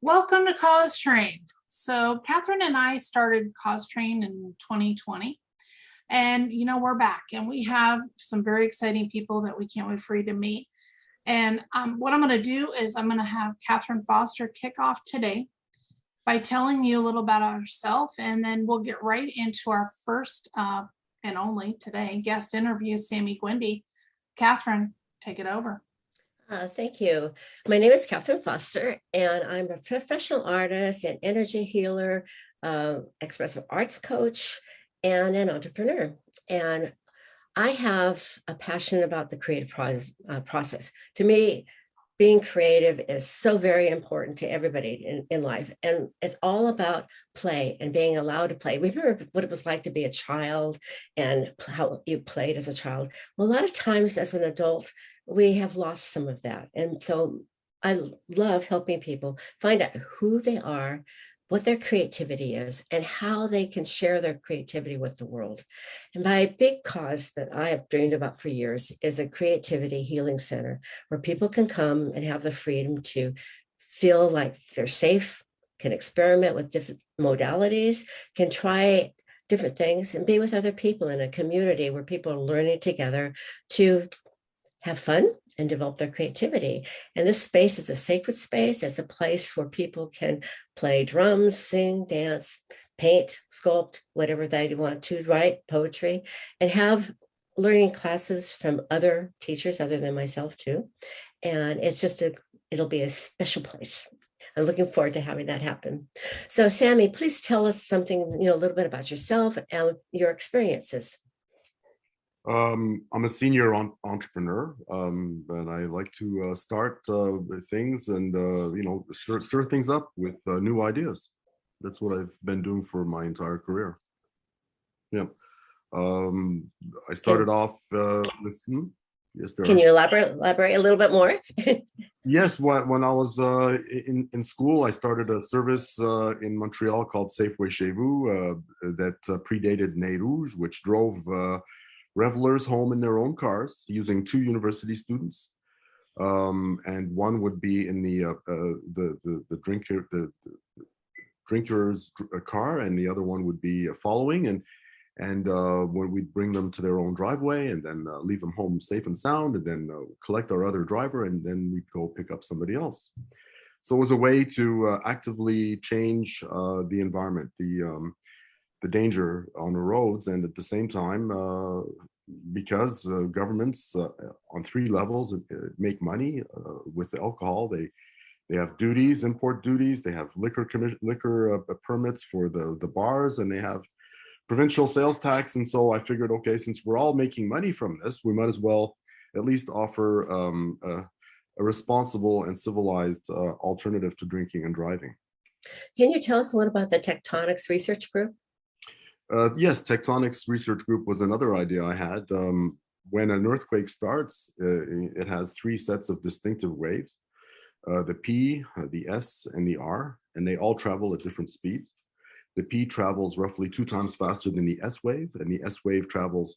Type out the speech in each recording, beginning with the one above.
Welcome to Cause Train. So Catherine and I started Cause Train in 2020, and we're back, and we have some very exciting people that we can't wait for you to meet. And what I'm going to do is I'm going to have Catherine Foster kick off today by telling you a little about herself, and then we'll get right into our first and only today guest interview, Sami Guindi. Catherine, take it over. Thank you. My name is Catherine Foster, and I'm a professional artist and energy healer, expressive arts coach, and an entrepreneur. And I have a passion about the creative process. To me, being creative is so very important to everybody in life. And it's all about play and being allowed to play. Remember what it was like to be a child and how you played as a child. Well, a lot of times as an adult, we have lost some of that. And so I love helping people find out who they are, what their creativity is, and how they can share their creativity with the world. And my big cause that I have dreamed about for years is a creativity healing center where people can come and have the freedom to feel like they're safe, can experiment with different modalities, can try different things, and be with other people in a community where people are learning together to have fun and develop their creativity. And this space is a sacred space. It's a place where people can play drums, sing, dance, paint, sculpt, whatever they want to, write poetry, and have learning classes from other teachers other than myself too. And it's just it'll be a special place. I'm looking forward to having that happen. So Sami, please tell us something, a little bit about yourself and your experiences. I'm a senior entrepreneur, and I like to start things and stir things up with new ideas. That's what I've been doing for my entire career. Yeah, I started off with. Yes, Can you elaborate a little bit more? Yes, when I was in school, I started a service in Montreal called Safeway Chez-Vous that predated Nez Rouge, which drove revelers home in their own cars using two university students, and one would be in the drinker's car, and the other one would be following. And when we'd bring them to their own driveway, and then leave them home safe and sound, and then collect our other driver, and then we'd go pick up somebody else. So it was a way to actively change the environment, the danger on the roads, and at the same time, because governments on three levels make money with alcohol, they have duties, import duties, they have liquor permits for the bars, and they have provincial sales tax. And so I figured, okay, since we're all making money from this, we might as well at least offer a responsible and civilized alternative to drinking and driving. Can you tell us a little about the Tectonics Research Group? Yes, Tectonics Research Group was another idea I had. When an earthquake starts, it has three sets of distinctive waves, the P, the S, and the R, and they all travel at different speeds. The P travels roughly 2 times faster than the S wave, and the S wave travels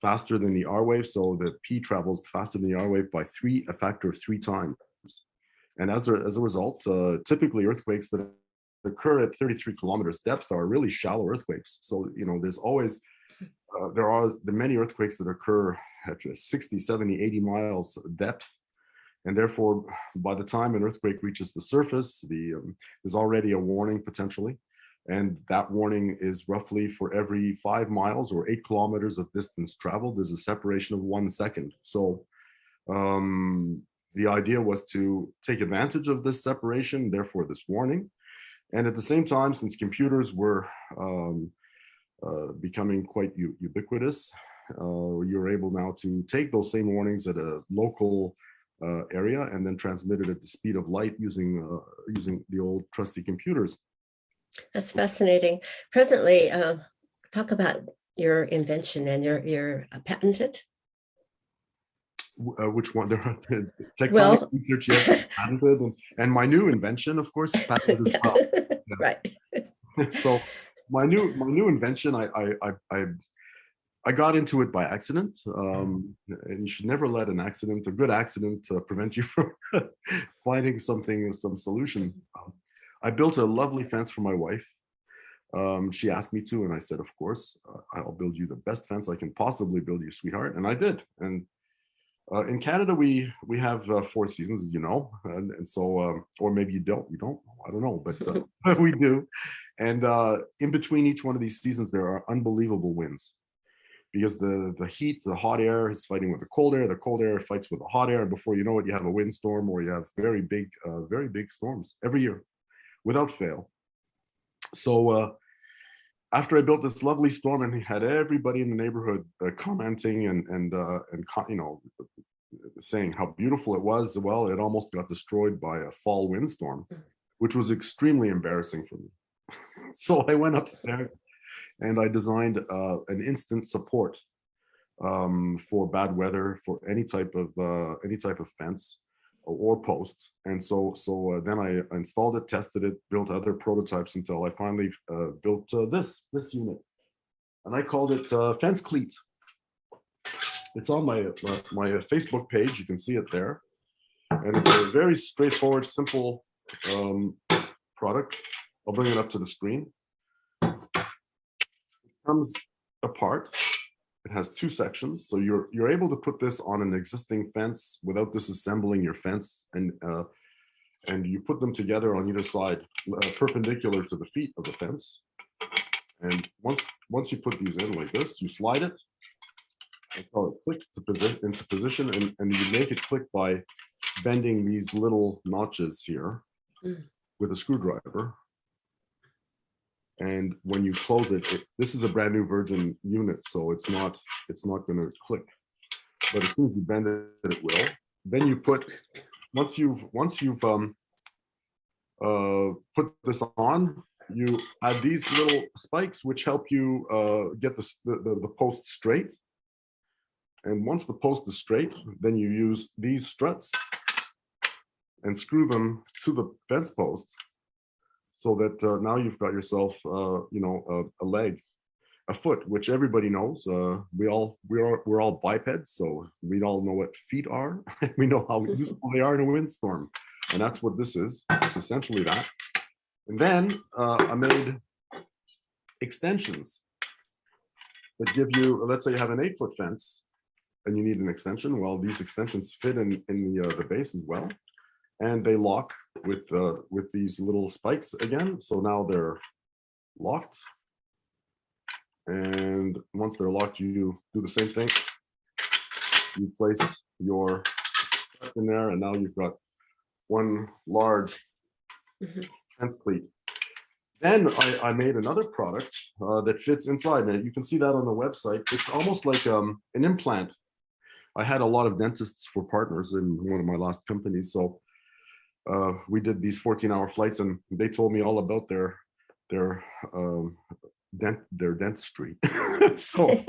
faster than the R wave, so the P travels faster than the R wave by a factor of 3 times. And as a result, typically earthquakes that occur at 33 kilometers depth are really shallow earthquakes. So, there's always, there are the many earthquakes that occur at 60, 70, 80 miles depth. And therefore, by the time an earthquake reaches the surface, there's already a warning potentially. And that warning is roughly for every 5 miles or 8 kilometers of distance traveled, there's a separation of 1 second. So the idea was to take advantage of this separation, therefore this warning. And at the same time, since computers were becoming quite ubiquitous, you're able now to take those same warnings at a local area and then transmit it at the speed of light using the old trusty computers. That's fascinating. Presently, talk about your invention, and you're patented. Which one? Tectonics Research, yes, patented, and my new invention, of course, is patented as well. Yeah. Right. So my new invention, I got into it by accident, and you should never let a good accident, prevent you from finding some solution. I built a lovely fence for my wife. She asked me to, and I said, of course, I'll build you the best fence I can possibly build you, sweetheart. And I did. And in Canada, we have 4 seasons, as you know, and so, or maybe you don't, I don't know, but we do. And in between each one of these seasons, there are unbelievable winds because the heat, the hot air is fighting with the cold air fights with the hot air. And before you know it, you have a windstorm or you have very big storms every year without fail. So after I built this lovely storm and had everybody in the neighborhood commenting and saying how beautiful it was, well, it almost got destroyed by a fall windstorm, which was extremely embarrassing for me. So I went upstairs and I designed an instant support for bad weather, for any type of fence or post. And so then I installed it, tested it, built other prototypes until I finally built this unit, and I called it Fence Cleat. It's on my Facebook page. You can see it there, and it's a very straightforward, simple product. I'll bring it up to the screen. It comes apart. It has 2 sections, so you're able to put this on an existing fence without disassembling your fence, and you put them together on either side, perpendicular to the feet of the fence. And once you put these in like this, you slide it until it clicks into position, and you make it click by bending these little notches here with a screwdriver. And when you close it, this is a brand new version unit, so it's not going to click. But as soon as you bend it, it will. Then you put once you've put this on, you add these little spikes which help you get the post straight. And once the post is straight, then you use these struts and screw them to the fence post, so that now you've got yourself, a leg, a foot, which everybody knows. We're all bipeds, so we all know what feet are. We know how useful they are in a windstorm, and that's what this is. It's essentially that. And then I made extensions that give you, let's say you have an 8-foot fence, and you need an extension. Well, these extensions fit in the base as well. And they lock with these little spikes again. So now they're locked. And once they're locked, you do the same thing. You place your in there, and now you've got one large fence cleat. Then I made another product that fits inside. And you can see that on the website. It's almost like an implant. I had a lot of dentists for partners in one of my last companies. So we did these 14-hour flights, and they told me all about their dentistry. so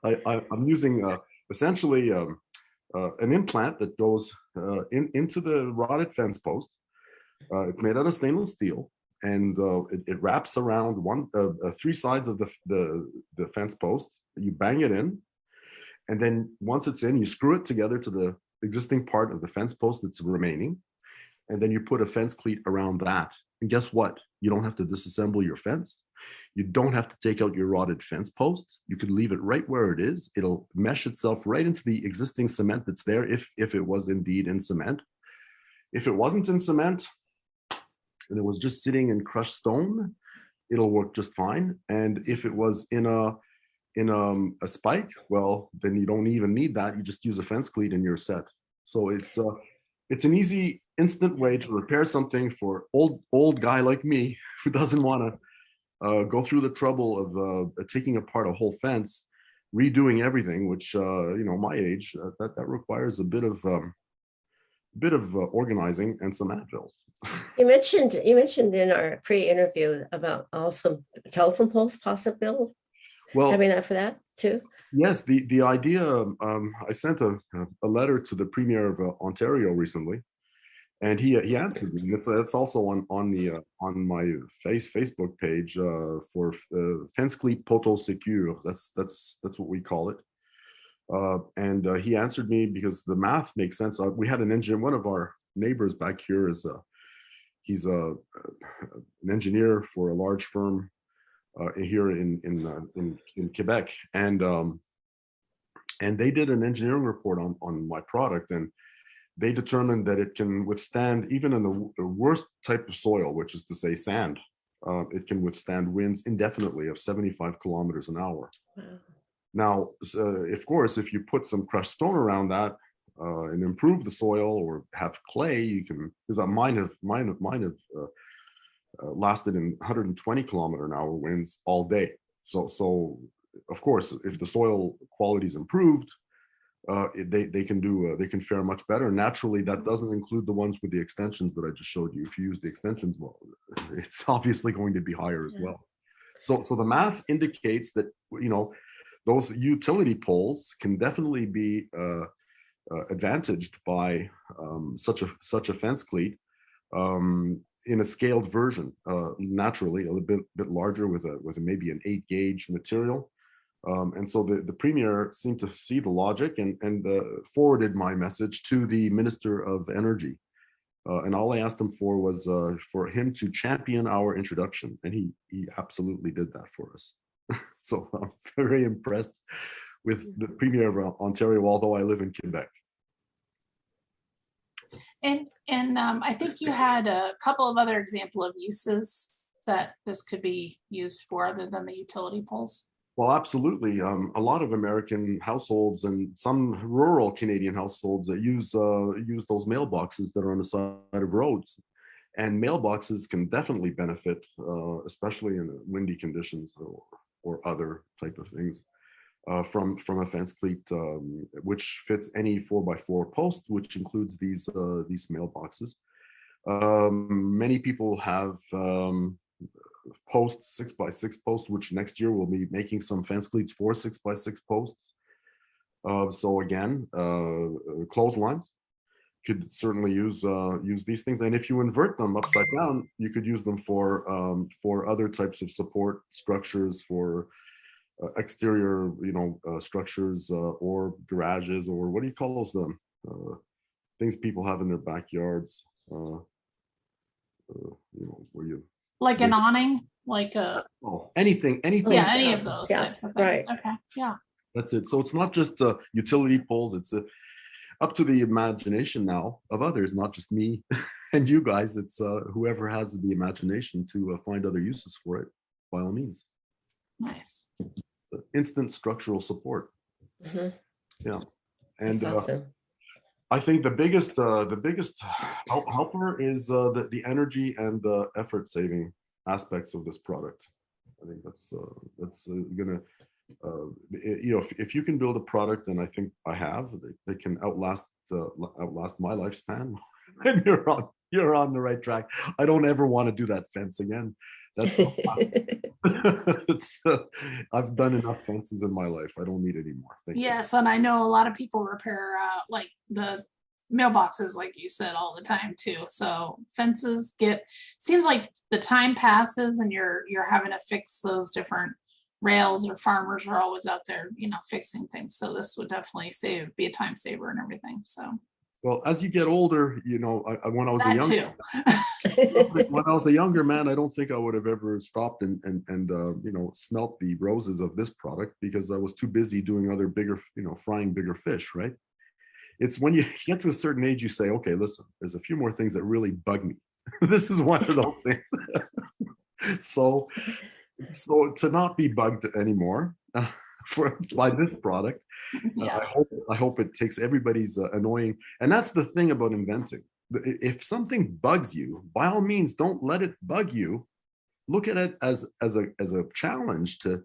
I'm using essentially an implant that goes into the rotted fence post. It's made out of stainless steel, and it wraps around 3 sides of the fence post. You bang it in, and then once it's in, you screw it together to the existing part of the fence post that's remaining, and then you put a fence cleat around that. And guess what? You don't have to disassemble your fence. You don't have to take out your rotted fence post. You could leave it right where it is. It'll mesh itself right into the existing cement that's there, if it was indeed in cement. If it wasn't in cement and it was just sitting in crushed stone, it'll work just fine. And if it was in a spike, well, then you don't even need that. You just use a fence cleat and you're set. So it's an easy, instant way to repair something for old guy like me who doesn't want to go through the trouble of taking apart a whole fence, redoing everything, which my age, that requires a bit of organizing and some Advils. You mentioned in our pre-interview about also telephone poles possible. Well, having that for that too. Yes, the idea. I sent a letter to the Premier of Ontario recently, and he answered me. It's also on my Facebook page for fence cleat poteau secure. That's what we call it. And he answered me because the math makes sense. We had an engineer. One of our neighbors back here He's an engineer for a large firm here in Quebec, and they did an engineering report on my product, and they determined that it can withstand, even in the worst type of soil, which is to say sand, it can withstand winds indefinitely of 75 kilometers an hour. Wow. Now, of course, if you put some crushed stone around that and improve the soil, or have clay, you can, because mine have lasted in 120 kilometer an hour winds all day. So of course, if the soil quality is improved, they can fare much better. Naturally, that doesn't include the ones with the extensions that I just showed you. If you use the extensions, well, it's obviously going to be higher as well. So the math indicates that, you know, those utility poles can definitely be advantaged by such a fence cleat in a scaled version. Naturally, a little bit larger with maybe an 8 gauge material. And so the premier seemed to see the logic and forwarded my message to the Minister of Energy. And all I asked him for was for him to champion our introduction. And he absolutely did that for us. So I'm very impressed with the Premier of Ontario, although I live in Quebec. And I think you had a couple of other example of uses that this could be used for other than the utility poles. Well, absolutely. A lot of American households and some rural Canadian households that use those mailboxes that are on the side of roads. And mailboxes can definitely benefit, especially in windy conditions or other type of things, from a fence cleat, which fits any 4x4 post, which includes these mailboxes. Many people have posts, 6x6 posts, which next year we'll be making some fence cleats for 6x6 posts. So again, clotheslines could certainly use these things, and if you invert them upside down, you could use them for other types of support structures, for exterior, structures, or garages, or what do you call those things people have in their backyards? Where you like an awning, like a anything. Yeah, any of those types of things. Right. Okay, yeah. That's it. So it's not just utility poles. It's up to the imagination now of others, not just me and you guys. It's whoever has the imagination to find other uses for it, by all means. Nice. It's instant structural support. Mm-hmm. Yeah, and that's awesome. I think the biggest helper is the energy and the effort saving aspects of this product. I think that's gonna if you can build a product, and I think I have, they can outlast my lifespan, and you're on the right track. I don't ever want to do that fence again. That's I've done enough fences in my life. I don't need any more. Yes, and I know a lot of people repair like the mailboxes, like you said, all the time too. So fences seems like the time passes and you're having to fix those different rails, or farmers are always out there, fixing things. So this would definitely be a time saver and everything. So. Well, as you get older, when I was when I was a younger man, I don't think I would have ever stopped and smelt the roses of this product, because I was too busy doing other bigger, frying bigger fish, right? It's when you get to a certain age, you say, okay, listen, there's a few more things that really bug me. This is one of those things. So to not be bugged anymore by this product, yeah. I hope it takes everybody's annoying. And that's the thing about inventing. If something bugs you, by all means, don't let it bug you. Look at it as a challenge to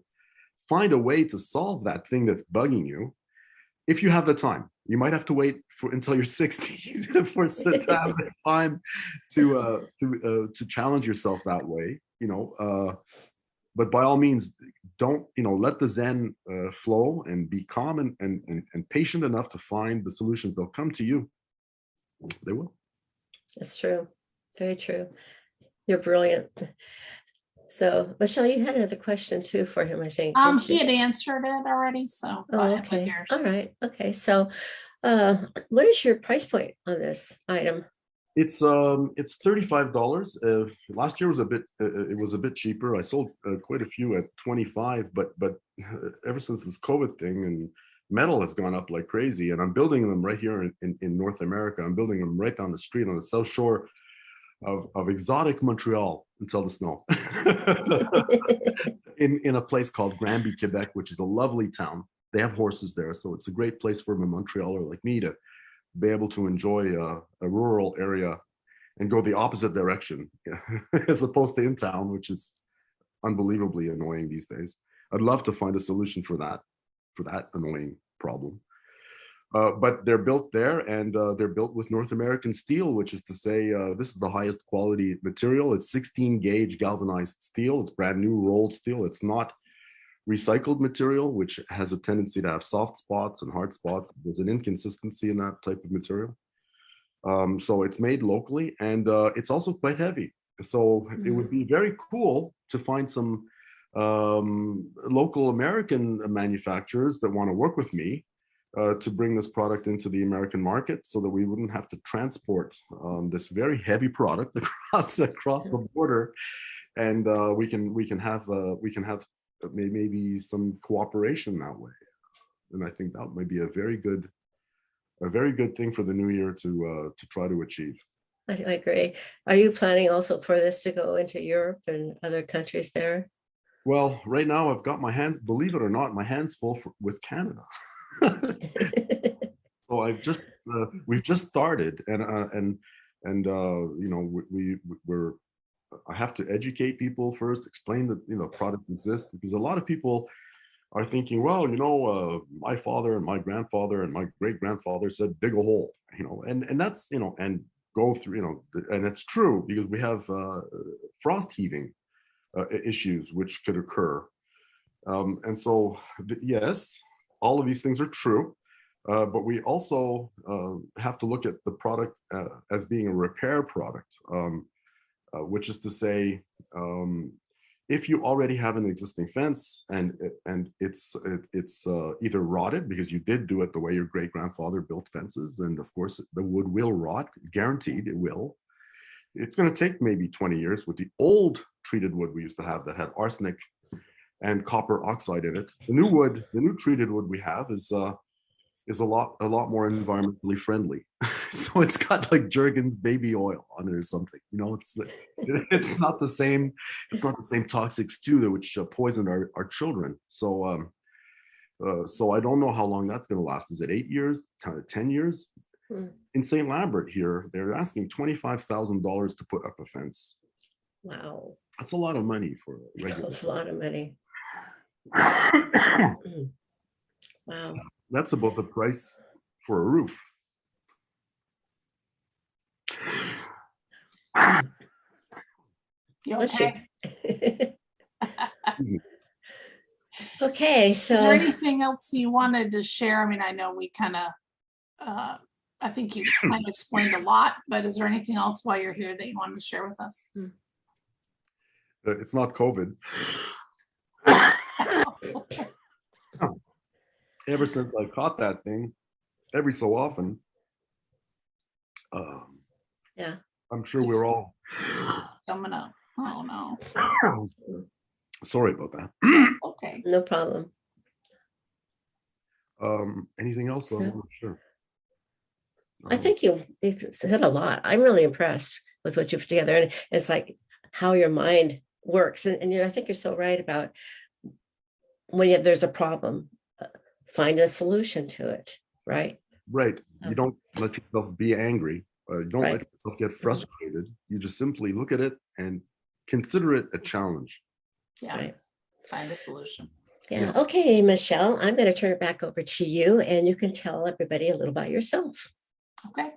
find a way to solve that thing that's bugging you. If you have the time, you might have to wait until you're 60 for to have the time to challenge yourself that way. But by all means, don't let the Zen flow, and be calm and patient enough to find the solutions. They'll come to you. They will. That's true. Very true. You're brilliant. So, Michele, you had another question too for him, I think. He had answered it already. So. Okay. All right. Okay. So, what is your price point on this item? It's $35. Last year was a bit it was a bit cheaper. I sold quite a few at 25, but ever since this COVID thing, and metal has gone up like crazy, and I'm building them right here in North America. I'm building them right down the street on the south shore of exotic Montreal until the snow. in a place called Granby, Quebec, which is a lovely town. They have horses there, so it's a great place for a Montrealer like me to be able to enjoy a rural area and go the opposite direction as opposed to in town, which is unbelievably annoying these days. I'd love to find a solution for that annoying problem. But they're built there, and they're built with North American steel, which is to say this is the highest quality material. It's 16 gauge galvanized steel. It's brand new rolled steel. It's not recycled material, which has a tendency to have soft spots and hard spots. There's an inconsistency in that type of material. So it's made locally, and it's also quite heavy. So it would be very cool to find some local American manufacturers that want to work with me to bring this product into the American market, so that we wouldn't have to transport this very heavy product across the border, and we can have maybe some cooperation that way. And I think that might be a very good thing for the new year to try to achieve. I agree. Are you planning also for this to go into Europe and other countries there? Well, right now I've got my hands, believe it or not, my hands full with Canada. So we've just started, and you know, we're I have to educate people first, explain that, you know, product exists, because a lot of people are thinking, well, you know, my father and my grandfather and my great grandfather said dig a hole, you know, and that's, you know, and go through, you know, and it's true, because we have frost heaving issues which could occur, and so yes, all of these things are true, but we also have to look at the product as being a repair product. Which is to say, if you already have an existing fence and it's either rotted because you did do it the way your great grandfather built fences, and of course the wood will rot, guaranteed it will. It's going to take maybe 20 years with the old treated wood we used to have that had arsenic and copper oxide in it. The new treated wood we have is a lot more environmentally friendly. So it's got like Jergens baby oil on it or something. You know, it's not the same. It's not the same toxic stew that which poisoned our children. So so I don't know how long that's going to last. Is it 8 years? 10 years? In St. Lambert here, they're asking $25,000 to put up a fence. Wow, that's a lot of money for a regular. That's a lot of money. Wow. That's about the price for a roof. You okay? Okay, so is there anything else you wanted to share? I mean, I know we kind of, I think you kind of explained a lot, but is there anything else while you're here that you wanted to share with us? It's not COVID. Ever since I caught that thing, every so often, yeah, I'm sure we're all coming up. Oh no. Sorry about that. Okay, no problem. Anything else? I'm not sure. I think you said a lot. I'm really impressed with what you put together, and it's like how your mind works. And you know, I think you're so right about when there's a problem, find a solution to it, right? Right. You don't let yourself be angry. You don't Right. let yourself get frustrated. You just simply look at it and consider it a challenge. Yeah. Right. Find a solution. Yeah. Okay, Michele, I'm going to turn it back over to you, and you can tell everybody a little about yourself. Okay.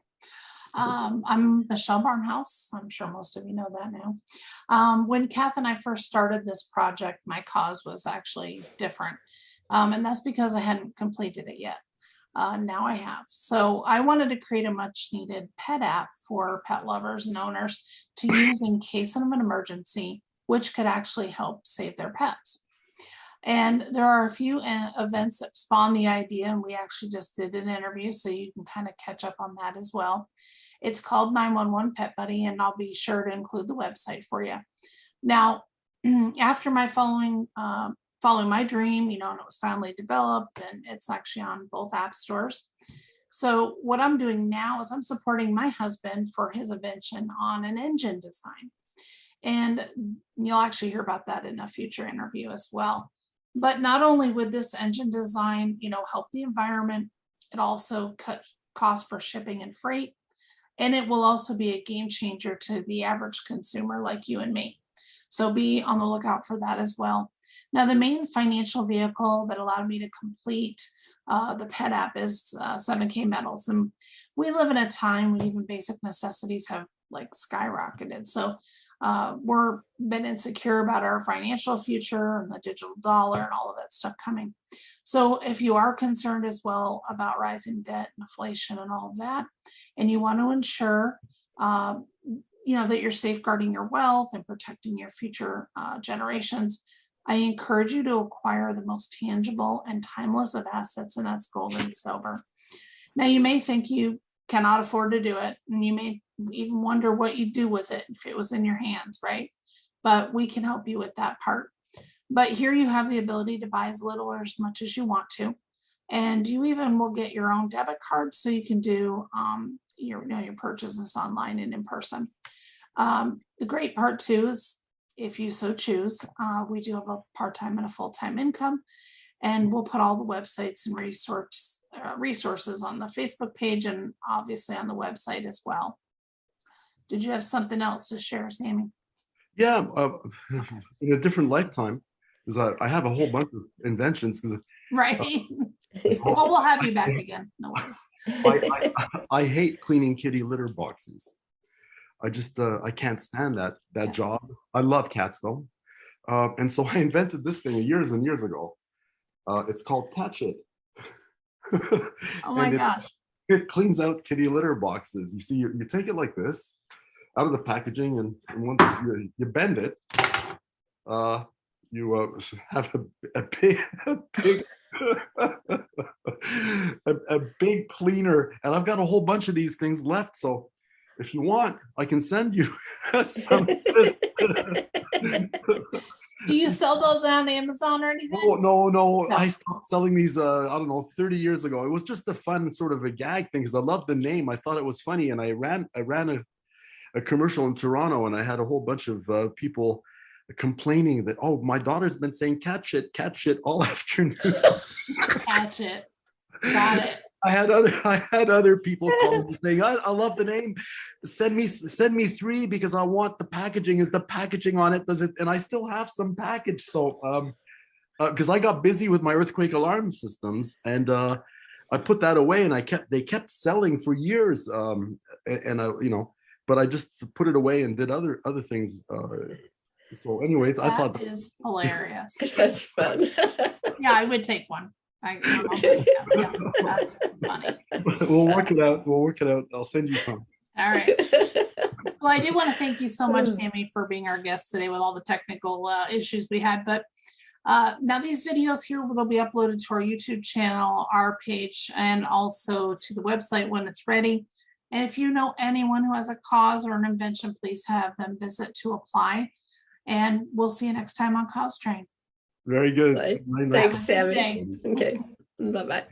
I'm Michele Barnhouse. I'm sure most of you know that now. When Kath and I first started this project, my cause was actually different. And that's because I hadn't completed it yet. Now I have. So I wanted to create a much needed pet app for pet lovers and owners to use in case of an emergency, which could actually help save their pets. And there are a few events that spawn the idea, and we actually just did an interview, so you can kind of catch up on that as well. It's called 911 Pet Buddy, and I'll be sure to include the website for you. Now, after my following my dream, and it was finally developed, and it's actually on both app stores. So what I'm doing now is I'm supporting my husband for his invention on an engine design. And you'll actually hear about that in a future interview as well. But not only would this engine design, help the environment, it also cut costs for shipping and freight. And it will also be a game changer to the average consumer like you and me. So be on the lookout for that as well. Now, the main financial vehicle that allowed me to complete the pet app is 7K Metals. And we live in a time when even basic necessities have skyrocketed. So we're been insecure about our financial future and the digital dollar and all of that stuff coming. So if you are concerned as well about rising debt, inflation, and all of that, and you want to ensure that you're safeguarding your wealth and protecting your future generations, I encourage you to acquire the most tangible and timeless of assets, and that's gold and silver. Now, you may think you cannot afford to do it, and you may even wonder what you'd do with it if it was in your hands, right? But we can help you with that part. But here you have the ability to buy as little or as much as you want to. And you even will get your own debit card so you can do your purchases online and in person. The great part too is if you so choose, we do have a part-time and a full-time income, and we'll put all the websites and resources on the Facebook page and obviously on the website as well. Did you have something else to share, Sami? Yeah, in a different lifetime, because I have a whole bunch of inventions. Right. Well, we'll have you back again. No worries. I hate cleaning kitty litter boxes. I just I can't stand that job. I love cats though, and so I invented this thing years and years ago. It's called Catch It. Oh my gosh! It cleans out kitty litter boxes. You see, you take it like this out of the packaging, and once you bend it, you have a big cleaner, and I've got a whole bunch of these things left. So if you want, I can send you some of this. Do you sell those on Amazon or anything? No. I stopped selling these, 30 years ago. It was just a fun sort of a gag thing because I loved the name. I thought it was funny, and I ran a commercial in Toronto, and I had a whole bunch of people complaining that, oh, my daughter's been saying catch it all afternoon. Catch it. Got it. I had other people calling me saying, I love the name. Send me 3 because I want the packaging. Is the packaging on it? Does it? And I still have some package. So because I got busy with my earthquake alarm systems, and I put that away, and they kept selling for years. But I just put it away and did other things. So anyways, I thought that is hilarious. That's fun. Yeah, I would take one. Yeah, that's funny. We'll work it out. I'll send you some. All right. Well, I do want to thank you so much, Sami, for being our guest today with all the technical issues we had. But now these videos here will be uploaded to our YouTube channel, our page, and also to the website when it's ready. And if you know anyone who has a cause or an invention, please have them visit to apply. And we'll see you next time on Cause Train. Very good. Right. Thanks, Sami. Okay. Bye-bye.